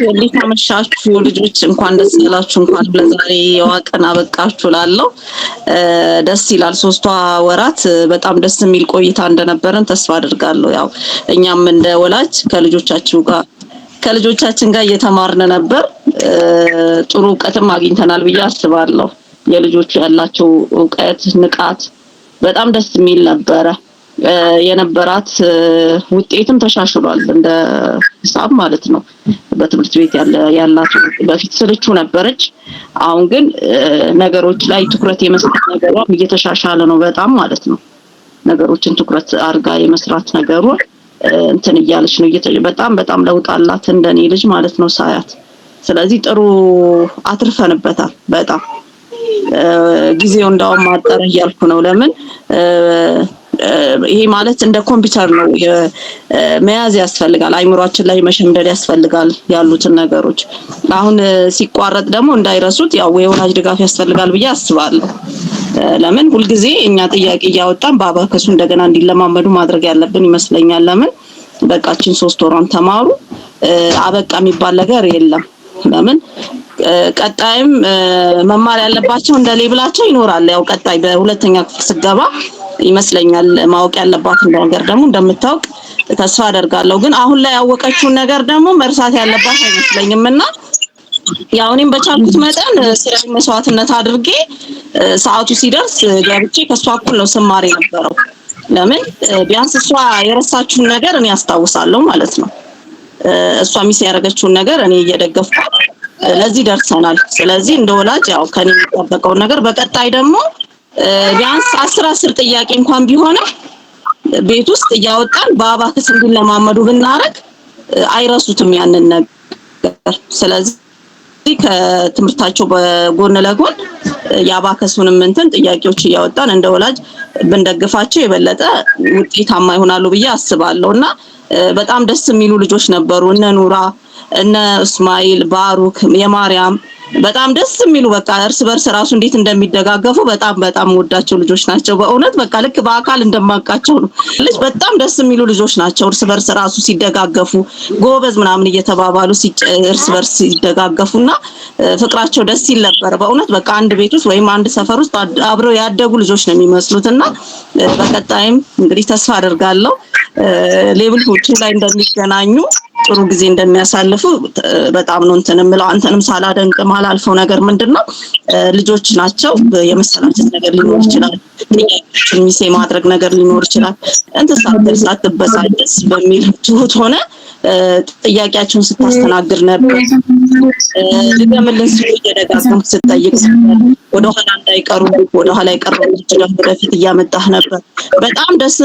እንዴት አመሻችሁ ልጆች? እንኳን ደስ ያላችሁ። እንኳን ለዛሬ የዋቀን አበቃችሁ ላለው ደስ ይላል። ሶስቷ ወራት በጣም ደስ የሚል ቆይታ እንደነበረን ተስፋ አድርጋለሁ። ያው እኛም እንደ ወላጅ ከልጆቻችን ጋር እየተማርን ነበር። ጥሩ እውቀትም አግኝተናል ብዬ አስባለሁ። የልጆቹ ያላቸው እውቀት ንቃት በጣም ደስ የሚል ነበረ። የነበራት ውጤትም ተሻሽሏል እንደ ሂሳብ ማለት ነው። በትምህርት ቤት ያላት በፊት ስልቹ ነበረች። አሁን ግን ነገሮች ላይ ትኩረት የመስጠት ነገሯም እየተሻሻለ ነው በጣም ማለት ነው። ነገሮችን ትኩረት አርጋ የመስራት ነገሯ እንትን እያለች ነው። በጣም ለውጥ አላት እንደኔ ልጅ ማለት ነው ሳያት። ስለዚህ ጥሩ አትርፈንበታል በጣም ጊዜው እንዳውም ማጠር እያልኩ ነው። ለምን ይሄ ማለት እንደ ኮምፒውተር ነው። መያዝ ያስፈልጋል፣ አይምሮአችን ላይ መሸምደድ ያስፈልጋል ያሉትን ነገሮች። አሁን ሲቋረጥ ደግሞ እንዳይረሱት ያው የወላጅ ድጋፍ ያስፈልጋል ብዬ አስባለሁ። ለምን ሁልጊዜ እኛ ጥያቄ እያወጣን በአባከሱ እንደገና እንዲለማመዱ ማድረግ ያለብን ይመስለኛል። ለምን በቃችን 3 ወራን ተማሩ አበቃ የሚባል ነገር የለም። ለምን ቀጣይም መማር ያለባቸው እንደ ሌብላቸው ይኖራል። ያው ቀጣይ በሁለተኛ ክፍል ስገባ ይመስለኛል ማወቅ ያለባት ነገር ደግሞ እንደምታውቅ ተስፋ አደርጋለሁ። ግን አሁን ላይ ያወቀችውን ነገር ደግሞ መርሳት ያለባት አይመስለኝምና ያው እኔም በቻልኩት መጠን ስራዬ መስዋዕትነት አድርጌ ሰዓቱ ሲደርስ ገብቼ ከሷ እኩል ነው ስማር የነበረው። ለምን ቢያንስ እሷ የረሳችውን ነገር እኔ አስታውሳለሁ ማለት ነው። እሷ ሚስ ያደረገችውን ነገር እኔ እየደገፍኩ ለዚህ ደርሰናል። ስለዚህ እንደ ወላጅ ያው ከኔ የሚጠበቀው ነገር በቀጣይ ደግሞ ቢያንስ 10 ጥያቄ እንኳን ቢሆን ቤት ውስጥ እያወጣን በአባከስ እንዲለማመዱ ብናረግ አይረሱትም ያንን ነገር። ስለዚህ ከትምህርታቸው በጎን ለጎን የአባከሱንም እንትን ጥያቄዎች እያወጣን እንደ ወላጅ ብንደግፋቸው የበለጠ ውጤታማ ይሆናሉ ብዬ አስባለሁና በጣም ደስ የሚሉ ልጆች ነበሩ። እነ ኑራ፣ እነ እስማኤል፣ ባሩክ፣ የማርያም በጣም ደስ የሚሉ በቃ እርስ በርስ ራሱ እንዴት እንደሚደጋገፉ በጣም ወዳቸው ልጆች ናቸው። በእውነት በቃ ልክ በአካል እንደማቃቸው ነው። በጣም ደስ የሚሉ ልጆች ናቸው። እርስ በርስ ራሱ ሲደጋገፉ ጎበዝ ምናምን እየተባባሉ እርስ በርስ ሲደጋገፉና ፍቅራቸው ደስ ይል ነበር። በእውነት በቃ አንድ ቤት ውስጥ ወይም አንድ ሰፈር ውስጥ አብረው ያደጉ ልጆች ነው የሚመስሉትና በቀጣይም እንግዲህ ተስፋ አደርጋለሁ ሌቭሎቹ ላይ እንደሚገናኙ ጥሩ ጊዜ እንደሚያሳልፉ በጣም ነው እንትን የምለው። አንተንም ሳላደንቅ ማላልፈው ነገር ምንድነው ልጆች ናቸው። የመሰላቸት ነገር ሊኖር ይችላል፣ ጥያቄዎችን ሚስ ማድረግ ነገር ሊኖር ይችላል። እንትን ሳትበሳጭ በሚል ትሁት ሆነ ጥያቄያቸውን ስታስተናግድ ነበር። ልገምልን ሲሉ እየደጋገምክ ስትጠይቅ ወደ ኋላ እንዳይቀሩ ወደ ኋላ ይቀርቡ ወደፊት እያመጣህ ነበር። በጣም ደስ